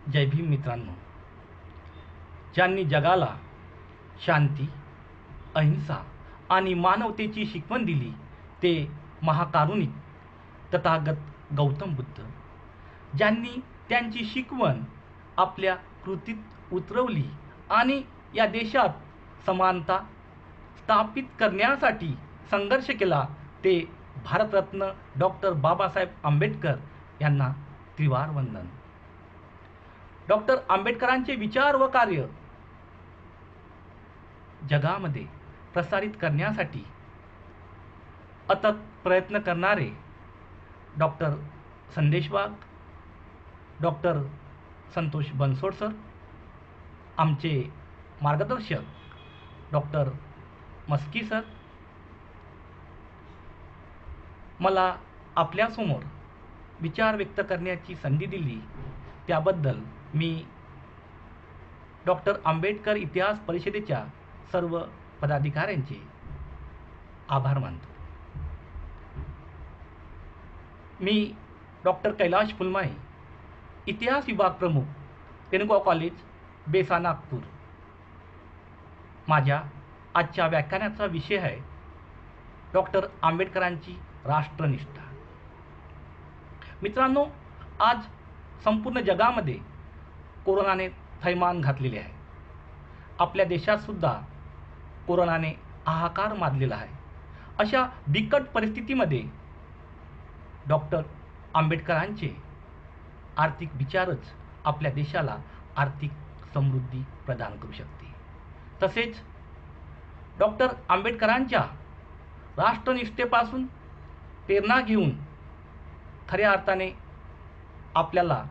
जय भीम मित्रांनो. ज्यांनी जगाला शांती, अहिंसा आणि मानवतेची शिकवण दिली ते महाकारुणिक तथागत गौतम बुद्ध. ज्यांनी त्यांची शिकवण आपल्या कृतीत उतरवली आणि या देशात समानता स्थापित करण्यासाठी संघर्ष केला ते भारतरत्न डॉक्टर बाबासाहेब आंबेडकर यांना त्रिवार वंदन. डॉक्टर आंबेडकरांचे विचार व कार्य जगामध्ये प्रसारित करण्यासाठी अथक प्रयत्न करणारे डॉक्टर संदेश वाघ, डॉक्टर संतोष बनसोड सर, आमचे मार्गदर्शक डॉक्टर मस्की सर, मला आपल्यासमोर विचार व्यक्त करण्याची संधी दिली त्याबद्दल मी डॉक्टर आंबेडकर इतिहास परिषदेच्या सर्व पदाधिकाऱ्यांचे आभार मानतो. मी डॉक्टर कैलाश फुलमाळे, इतिहास विभाग प्रमुख, रेणुका कॉलेज, बेसा, नागपूर. माझ्या आजच्या व्याख्यानाचा विषय आहे डॉक्टर आंबेडकरांची राष्ट्रनिष्ठा. मित्रांनो, आज संपूर्ण जगामध्ये कोरोनाने थैमान घातलेले आहे. आपल्या देशात सुद्धा कोरोनाने हाहाकार माजलेला आहे. अशा बिकट परिस्थितीमध्ये डॉक्टर आंबेडकरांचे आर्थिक विचारच आपल्या देशाला आर्थिक समृद्धी प्रदान करू शकते. तसेच डॉक्टर आंबेडकरांच्या राष्ट्रनिष्ठेपासून प्रेरणा घेऊन खऱ्या अर्थाने आपल्याला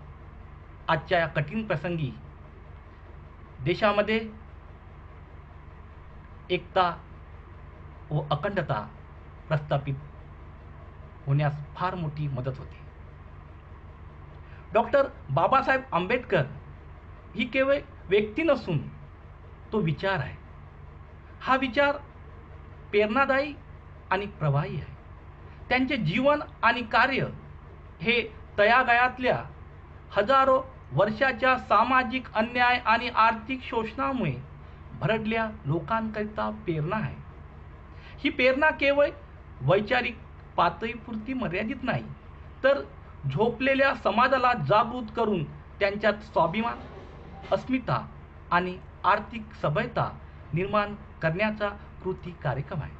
आजच्या या कठीण प्रसंगी देशामध्ये एकता व अखंडता प्रस्थापित होण्यास फार मोठी मदत होते. डॉक्टर बाबासाहेब आंबेडकर ही केवळ व्यक्ती नसून तो विचार आहे. हा विचार प्रेरणादायी आणि प्रवाही आहे. त्यांचे जीवन आणि कार्य हे तळागाळातल्या हजारो वर्षाच्या सामाजिक अन्याय आणि आर्थिक शोषणामुळे भरडल्या लोकांकरिता प्रेरणा आहे. ही प्रेरणा केवळ वैचारिक पातळीपुरती मर्यादित नाही, तर झोपलेल्या समाजाला जागृत करून त्यांच्यात स्वाभिमान, अस्मिता आणि आर्थिक सबळता निर्माण करण्याचा कृती कार्यक्रम आहे.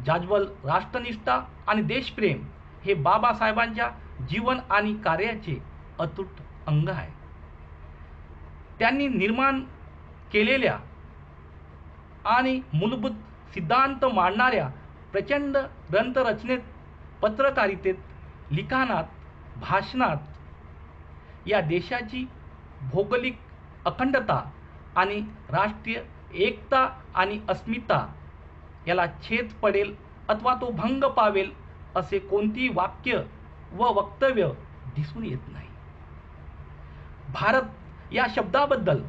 जाज्वल राष्ट्रनिष्ठा आणि देशप्रेम हे बाबासाहेबांच्या जीवन आणि कार्याचे अतूट अंग आहे. त्यांनी निर्माण केलेल्या आणि मूलभूत सिद्धांत मांडणाऱ्या प्रचंड ग्रंथरचनेत, पत्रकारितेत, लिखाणात, भाषणात या देशाची भौगोलिक अखंडता आणि राष्ट्रीय एकता आणि अस्मिता याला छेद पडेल अथवा तो भंग पावेल असे कोणतीही वाक्य व वक्तव्य दिसून येत नाही. भारत या शब्दाबद्दल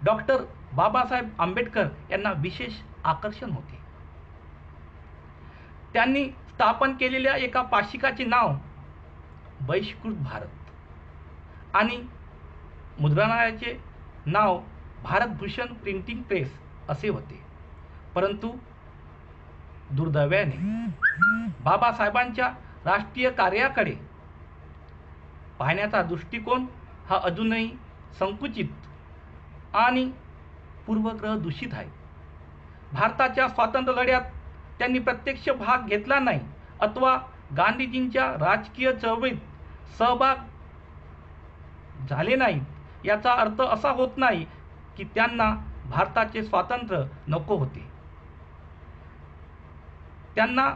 डॉक्टर बाबासाहेब आंबेडकर यांना विशेष आकर्षण होते. त्यांनी स्थापन केलेल्या एका पाक्षिकाचे नाव बहिष्कृत भारत आणि मुद्रणालयाचे नाव भारतभूषण प्रिंटिंग प्रेस असे होते. परंतु दुर्दैवाने बाबासाहेबांच्या राष्ट्रीय कार्याकडे पाहण्याचा दृष्टिकोन हा अजूनही संकुचित आणि पूर्वग्रह दूषित आहे. भारताच्या स्वातंत्र्य लढ्यात त्यांनी प्रत्यक्ष भाग घेतला नाही अथवा गांधीजींच्या राजकीय चळवळीत सहभाग झाले नाहीत याचा अर्थ असा होत नाही की त्यांना भारताचे स्वातंत्र्य नको होते. त्यांना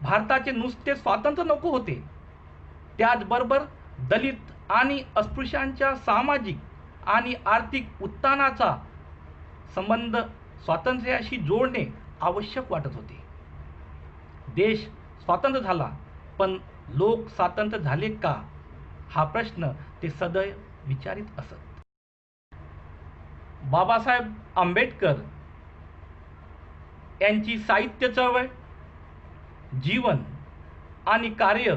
भारताचे नुसते स्वातंत्र्य नको होते, त्याचबरोबर दलित आणि अस्पृश्यांच्या सामाजिक आणि आर्थिक उत्थानाचा संबंध स्वातंत्र्याशी जोडणे आवश्यक वाटत होते. देश स्वातंत्र्य झाला, पण लोक स्वातंत्र्य झाले का हा प्रश्न ते सदैव विचारित असत. बाबासाहेब आंबेडकर यांची साहित्य चळवळ, जीवन आणि कार्य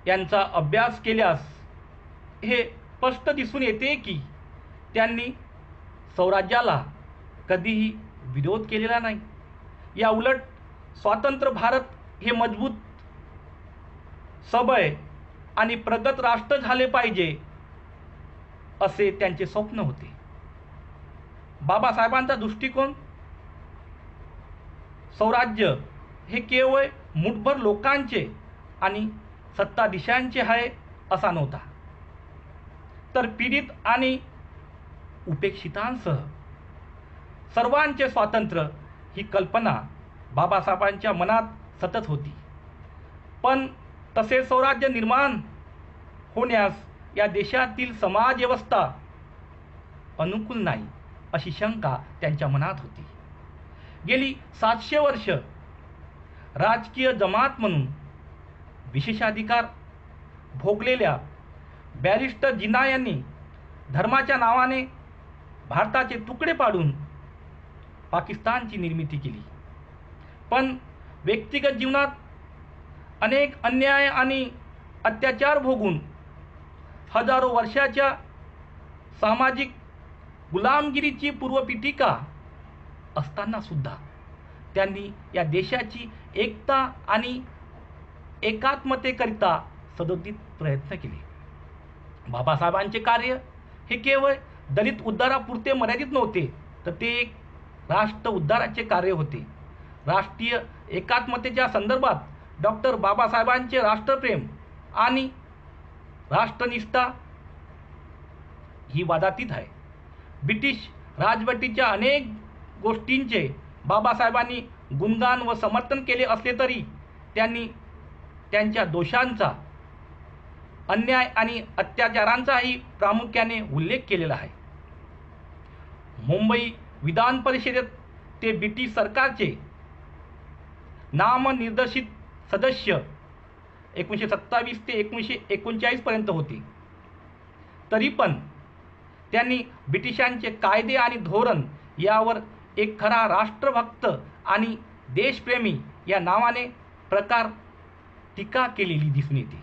यांचा अभ्यास केल्यास हे स्पष्ट दिसून येते की त्यांनी स्वराज्याला कधीही विरोध केलेला नाही. या उलट स्वतंत्र भारत हे मजबूत, सबळ आणि प्रगत राष्ट्र झाले पाहिजे असे त्यांचे स्वप्न होते. बाबासाहेबांचा दृष्टिकोन स्वराज्य हे केवळ मुठभर लोकांचे आणि सत्ताधीशांचे आहे असा नव्हता, तर पीडित आणि उपेक्षितांसह सर्वांचे स्वातंत्र्य ही कल्पना बाबासाहेबांच्या मनात सतत होती. पण तसे स्वराज्य निर्माण होण्यास या देशातील समाज व्यवस्था अनुकूल नाही अशी शंका त्यांच्या मनात होती. गेली 700 वर्ष राजकीय जमात म्हणून विशेषाधिकार भोगलेल्या बॅरिस्टर जिना यांनी धर्माच्या नावाने भारताचे तुकडे पाडून पाकिस्तानची निर्मिती केली. पण व्यक्तिगत जीवनात अनेक अन्याय आणि अत्याचार भोगून हजारो वर्षाच्या सामाजिक गुलामगिरीची पूर्वपीठिका असताना सुद्धा त्यांनी या देशाची एकता आणि एकात्मतेकरिता सदोदित प्रयत्न केले. बाबासाहेबांचे कार्य हे केवळ दलित उद्धारापुरते मर्यादित नव्हते, तर ते एक राष्ट्र उद्धाराचे कार्य होते. राष्ट्रीय एकात्मतेच्या संदर्भात डॉक्टर बाबासाहेबांचे राष्ट्रप्रेम आणि राष्ट्रनिष्ठा ही वादातीत आहे. ब्रिटिश राजवटीच्या अनेक गोष्टींचे बाबासाहेबांनी गुणगान व समर्थन केले असले तरी त्यांनी त्यांच्या दोषांचा, अन्याय आणि अत्याचारांचाही प्रामुख्याने उल्लेख केलेला आहे. मुंबई विधान परिषदेत ते ब्रिटिश सरकारचे नामनिर्देशित सदस्य 1927 ते 1939 पर्यंत होते. तरी पण त्यांनी ब्रिटिशांचे कायदे आणि धोरण यावर एक खरा राष्ट्रभक्त आणि देशप्रेमी या नावाने प्रकार टीका केलेली दिसून येते.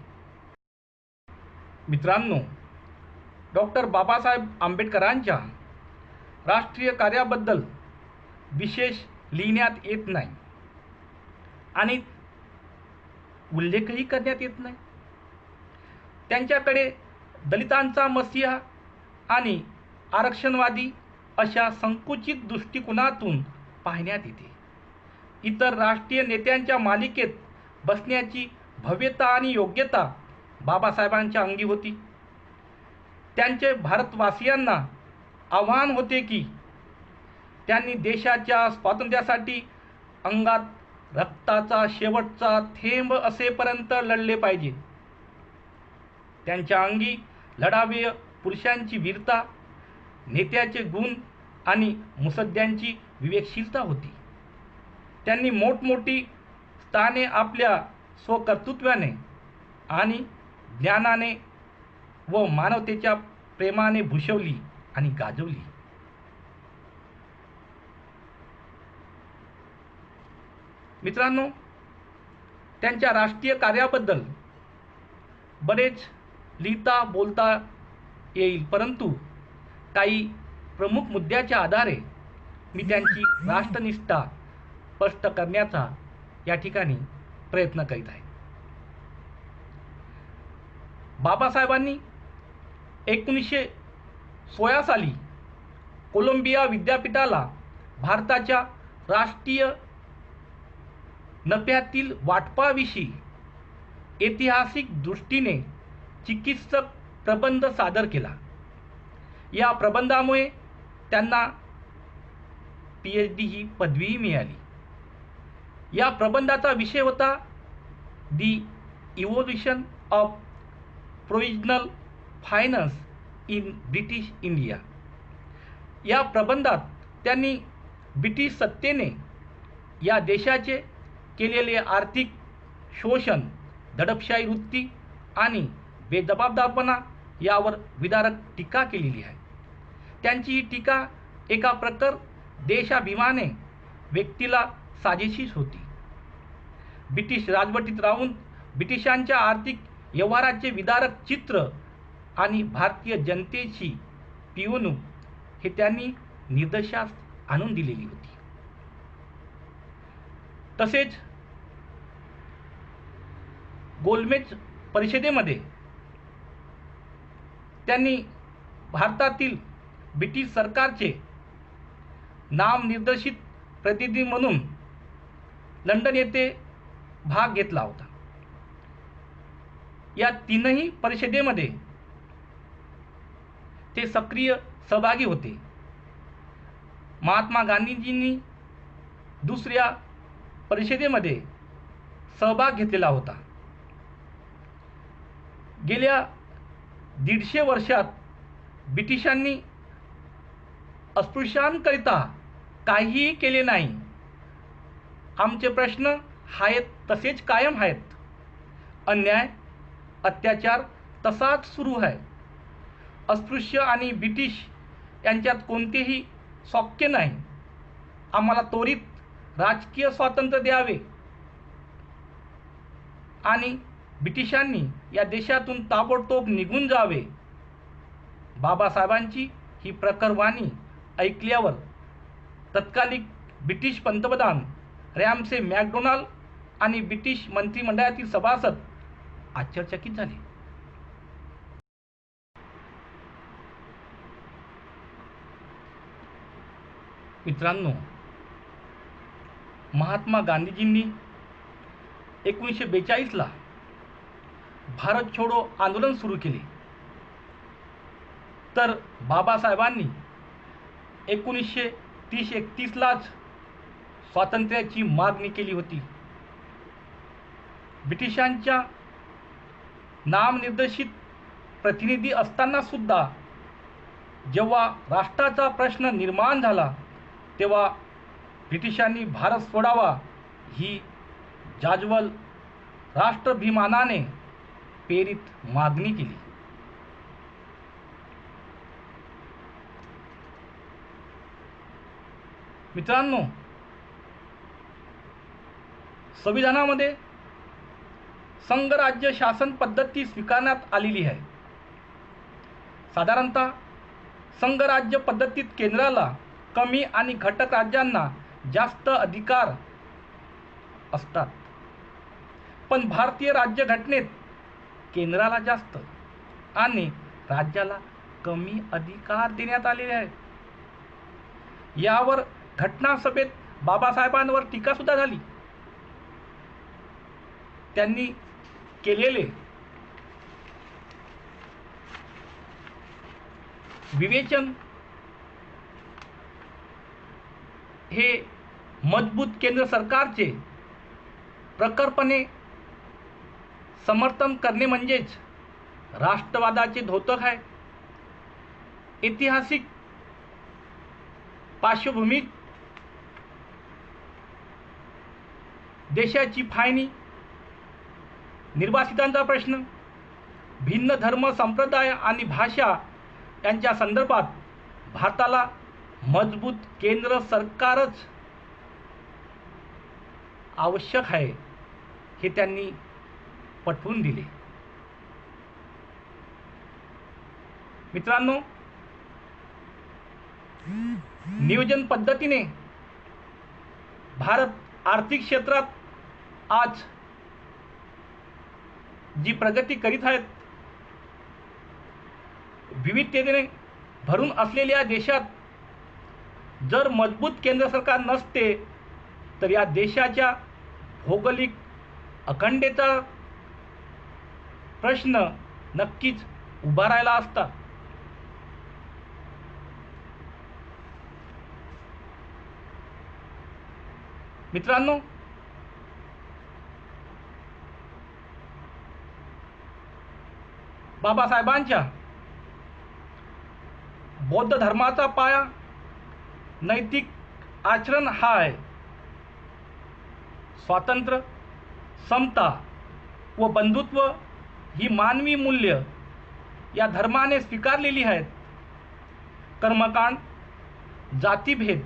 मित्रांनो, डॉक्टर बाबासाहेब आंबेडकरांच्या राष्ट्रीय कार्याबद्दल विशेष लिहिण्यात येत नाही आणि उल्लेखही करण्यात येत नाही. त्यांच्याकडे दलितांचा मसीहा आणि आरक्षणवादी अशा संकुचित दृष्टिकोनातून पाहण्यात येते. इतर राष्ट्रीय नेत्यांच्या मालिकेत बसण्याची भव्यता आणि योग्यता बाबासाहेबांच्या अंगी होती. त्यांचे भारतवासियांना आव्हान होते की त्यांनी देशाच्या स्वातंत्र्यासाठी अंगात रक्ताचा शेवटचा थेंब असेपर्यंत लढले पाहिजे. त्यांच्या अंगी लढावीय पुरुषांची वीरता, नेत्याचे गुण आणि मुत्सद्यांची विवेकशीलता होती. त्यांनी मोठमोठी स्थाने आपल्या स्वकर्तृत्वाने आणि ज्ञानाने व मानवतेच्या प्रेमाने भूषवली आणि गाजवली. मित्रांनो, त्यांच्या राष्ट्रीय कार्याबद्दल बरेच लिहिता बोलता येईल, परंतु काही प्रमुख मुद्द्याच्या आधारे मी त्यांची राष्ट्रनिष्ठा स्पष्ट करण्याचा या ठिकाणी प्रयत्न करीत आहे. बाबासाहेबांनी 1916 साली कोलंबिया विद्यापीठाला भारताच्या राष्ट्रीय नफ्यातील वाटपाविषयी ऐतिहासिक दृष्टीने चिकित्सक प्रबंध सादर केला. या प्रबंधामुळे त्यांना PhD ही पदवीही मिळाली. या प्रबंधाचा विषय होता the evolution of provisional finance in British India. या प्रबंधात त्यांनी ब्रिटिश सत्तेने या देशाचे केलेले आर्थिक शोषण, दडपशाही वृत्ती आणि बेजबाबदारपणा यावर विदारक टीका केलेली आहे. त्यांची ही टीका एका प्रखर देशाभिमाने व्यक्तीला साजेशीच होती. ब्रिटिश राजवटीत राहून ब्रिटिशांच्या आर्थिक व्यवहाराचे विदारक चित्र आणि भारतीय जनतेची पिवणूक हे त्यांनी निदर्शनास आणून दिलेली होती. तसेच गोलमेज परिषदेमध्ये त्यांनी भारतातील ब्रिटिश सरकारचे नामनिर्देशित प्रतिनिधी म्हणून लंडन येथे भाग घेतला होता. या तीनही परिषदेमध्ये ते सक्रिय सहभागी होते. महात्मा गांधीजींनी दुसऱ्या परिषदेमध्ये सहभाग घेतलेला होता. गेल्या 150 वर्षात ब्रिटिशांनी अस्पृश्यांकरिता काहीही केले नाही. आमचे प्रश्न आहेत तसेच कायम आहेत. अन्याय अत्याचार तसाच सुरू आहे. अस्पृश्य आणि ब्रिटिश यांच्यात कोणतेही सौख्य नाही. आम्हाला त्वरित राजकीय स्वातंत्र्य द्यावे आणि ब्रिटिशांनी या देशातून ताबडतोब निघून जावे. बाबासाहेबांची ही प्रखरवाणी ऐकल्यावर तत्कालीन ब्रिटिश पंतप्रधान रॅमसे मॅकडोनाल्ड आणि ब्रिटिश मंत्रिमंडळातील सभासद आश्चर्यचकित झाले. मित्रांनो, महात्मा गांधीजींनी 1942ला भारत छोडो आंदोलन सुरू केले, तर बाबासाहेबांनी 1930-31लाच स्वातंत्र्याची मागणी केली होती. ब्रिटिशांच्या नामनिर्देशित प्रतिनिधी असताना सुद्धा जेव्हा राष्ट्राचा प्रश्न निर्माण झाला तेव्हा ब्रिटिशांनी भारत सोडावा ही जाज्वल राष्ट्राभिमानाने प्रेरित मागणी केली. मित्रांनो, संविधानामध्ये संघराज्य शासन पद्धती स्वीकारण्यात आलेली आहे. साधारणतः संघराज्य पद्धतीत केंद्राला कमी आणि घटक राज्यांना जास्त अधिकार असतात. पण भारतीय राज्यघटनेत केंद्राला जास्त आणि राज्याला कमी अधिकार देण्यात आलेले आहेत. यावर घटनासभेत बाबासाहेबांवर टीका सुद्धा झाली. त्यांनी केलेले विवेचन हे मजबूत केंद्र सरकारचे प्रखरपणे समर्थन करणे म्हणजेच राष्ट्रवादाचे द्योतक आहे. ऐतिहासिक पार्श्वभूमीत देशाची फाळणी, निर्वासितांचा प्रश्न, भिन्न धर्म, संप्रदाय आणि भाषा यांच्या संदर्भात भारताला मजबूत केंद्र सरकारच आवश्यक आहे हे त्यांनी पटवून दिले. मित्रांनो, नियोजन पद्धतीने भारत आर्थिक क्षेत्रात आज जी प्रगती करीत आहेत, विविधतेने भरून असलेल्या देशात जर मजबूत केंद्र सरकार नसते तर या देशाच्या भौगोलिक अखंडतेचा प्रश्न नक्कीच उभा राहिला असता. मित्रांनो, बाबासाहेबांच्या बौद्ध धर्माचा पाया नैतिक आचरण हा आहे. स्वातंत्र्य, समता व बंधुत्व ही मानवी मूल्य या धर्माने स्वीकारलेली आहेत. कर्मकांड, जातीभेद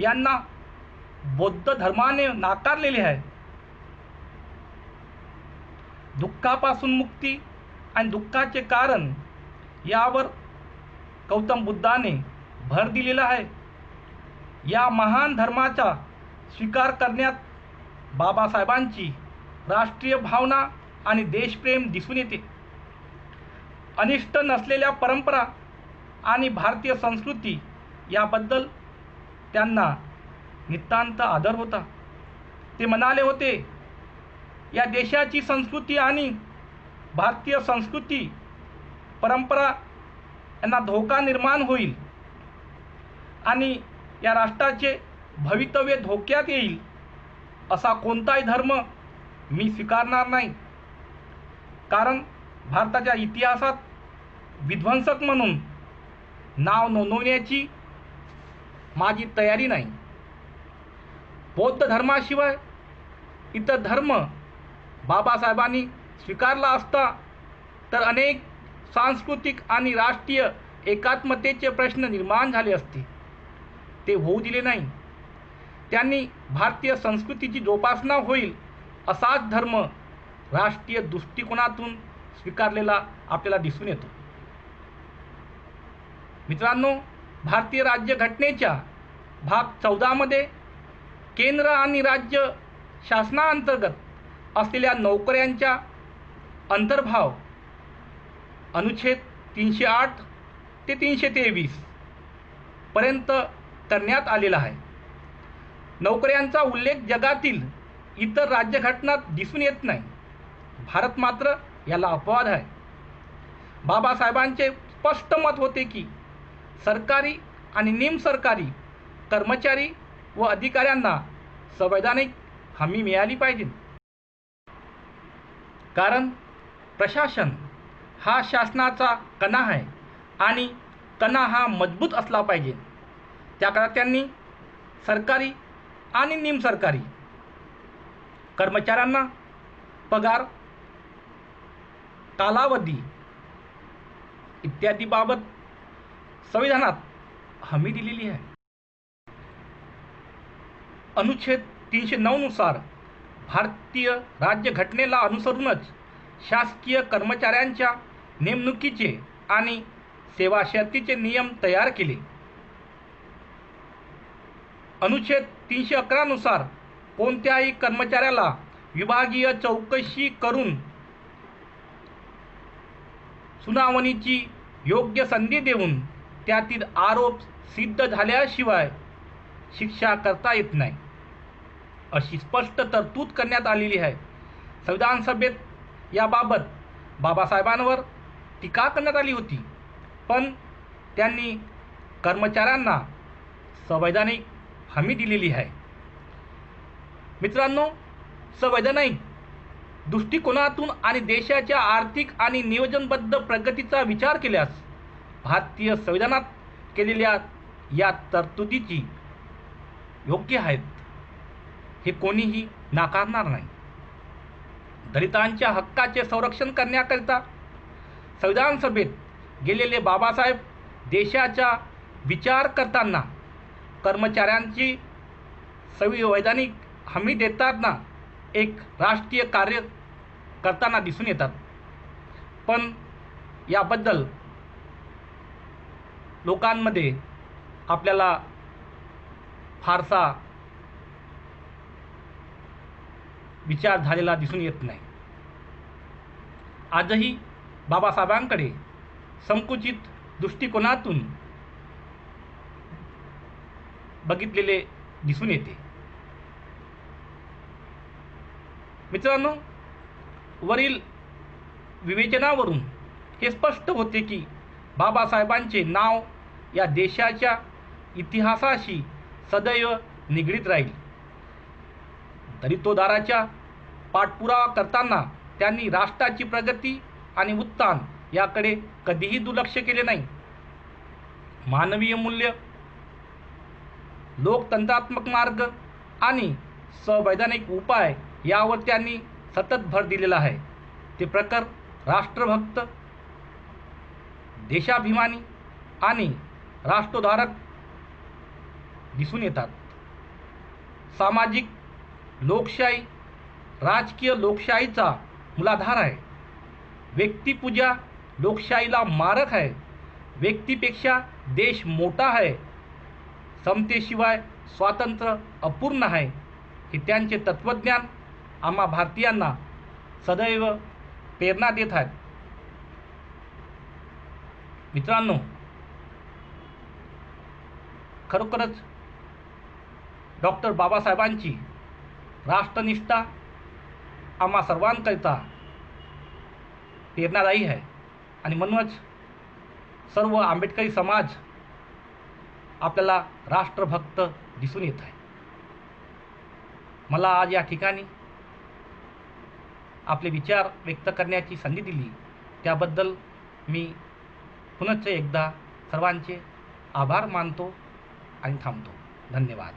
यांना बौद्ध धर्माने नाकारलेले आहे. दुःखापासून मुक्ती आणि दुःखाचे कारण यावर गौतम बुद्धाने भर दिलेला आहे. या महान धर्माचा स्वीकार करण्यात बाबासाहेबांची राष्ट्रीय भावना आणि देशप्रेम दिसून येते. अनिष्ट नसलेल्या परंपरा आणि भारतीय संस्कृती याबद्दल त्यांना नितांत आदर होता. ते म्हणाले होते, या देशाची संस्कृती आणि भारतीय संस्कृती परंपरा यांना धोका निर्माण होईल आणि या राष्ट्राचे भवितव्य धोक्यात येईल असा कोणताही धर्म मी स्वीकारणार नाही. कारण भारताच्या इतिहासात विध्वंसक म्हणून नाव नोंदवण्याची माझी तयारी नाही. बौद्ध धर्माशिवाय इतर धर्म बाबासाहेबांनी स्वीकारला असता तर अनेक सांस्कृतिक आणि राष्ट्रीय एकात्मतेचे प्रश्न निर्माण झाले असते. ते होऊ दिले नाही. त्यांनी भारतीय संस्कृतीची जोपासना होईल असाच धर्म राष्ट्रीय दृष्टिकोनातून स्वीकारलेला आपल्याला दिसून येतो. मित्रांनो, भारतीय राज्यघटनेच्या भाग 14 मध्ये केंद्र आणि राज्य शासनाअंतर्गत असलेल्या नोकऱ्यांच्या अंतर्भाव अनुच्छेद 308 ते 323 पर्यंत करण्यात आलेला आहे. नोकऱ्यांचा उल्लेख जगातील इतर राज्यघटनात दिसून येत नाही. भारत मात्र याला अपवाद आहे. बाबासाहेबांचे स्पष्ट मत होते की सरकारी आणि निमसरकारी कर्मचारी व अधिकाऱ्यांना संवैधानिक हमी मिळाली पाहिजे. कारण प्रशासन हा शासनाचा कणा आहे आणि कणा हा मजबूत असला पाहिजे. त्याकरता त्यांनी सरकारी आणि निमसरकारी कर्मचाऱ्यांना पगार, कालावधी इत्यादीबाबत संविधानात हमी दिलेली आहे. अनुच्छेद 309 नुसार भारतीय राज्यघटनेला अनुसरूनच शासकीय कर्मचाऱ्यांच्या नेमणुकीचे आणि सेवा शर्तीचे नियम तयार केले. अनुच्छेद 311 नुसार कोणत्याही कर्मचाऱ्याला विभागीय चौकशी करून सुनावणीची योग्य संधी देऊन त्यातील आरोप सिद्ध झाल्याशिवाय शिक्षा करता येत नाही अशी स्पष्ट तरतूद करण्यात आलेली आहे. संविधान सभेत याबाबत बाबासाहेबांवर टीका करण्यात आली होती, पण त्यांनी कर्मचाऱ्यांना संवैधानिक हमी दिलेली आहे. मित्रांनो, संवैधानिक दृष्टिकोनातून आणि देशाच्या आर्थिक आणि नियोजनबद्ध प्रगतीचा विचार केल्यास भारतीय संविधानात केलेल्या या तरतुदीची योग्य आहेत हे कोणीही नाकारणार नाही. दलितांच्या हक्काचे संरक्षण करण्याकरिता संविधान सभेत गेलेले बाबासाहेब देशाचा विचार करताना कर्मचाऱ्यांची संवैधानिक हमी देताना एक राष्ट्रीय कार्य करताना दिसून येतात. पण याबद्दल लोकांमध्ये आपल्याला फारसा विचार झालेला दिसून येत नाही. आजही बाबासाहेबांकडे संकुचित दृष्टिकोनातून बघितलेले दिसून येते. मित्रांनो, वरील विवेचनावरून हे स्पष्ट होते की बाबासाहेबांचे नाव या देशाच्या इतिहासाशी सदैव निगडीत राहील. दलितोद्धाराच्या पाठपुरावा करताना त्यांनी राष्ट्राची प्रगती आणि उत्थान याकडे कधीही दुर्लक्ष केले नाही. मानवीय मूल्य, लोकतंत्रात्मक मार्ग आणि संवैधानिक उपाय यावर त्यांनी सतत भर दिलेला आहे. ते प्रखर राष्ट्रभक्त, देशाभिमानी आणि राष्ट्रोद्धारक दिसून येतात. सामाजिक लोकशाही, राजकीय लोकशाहीचा मूलाधार आहे. व्यक्तिपूजा लोकशाहीला मारक आहे. व्यक्तीपेक्षा देश मोठा आहे. समतेशिवाय स्वातंत्र्य अपूर्ण आहे. हे त्यांचे तत्त्वज्ञान आम्हा भारतीयांना सदैव प्रेरणा देत आहेत. मित्रांनो, खरोखरच डॉक्टर बाबासाहेबांची राष्ट्रनिष्ठा आम्हा सर्वांकरिता प्रेरणादायी आहे आणि म्हणूनच सर्व आंबेडकरी समाज आपल्याला राष्ट्रभक्त दिसून येत आहे. मला आज या ठिकाणी आपले विचार व्यक्त करण्याची संधी दिली त्याबद्दल मी पुनश्च एकदा सर्वांचे आभार मानतो आणि थांबतो. धन्यवाद.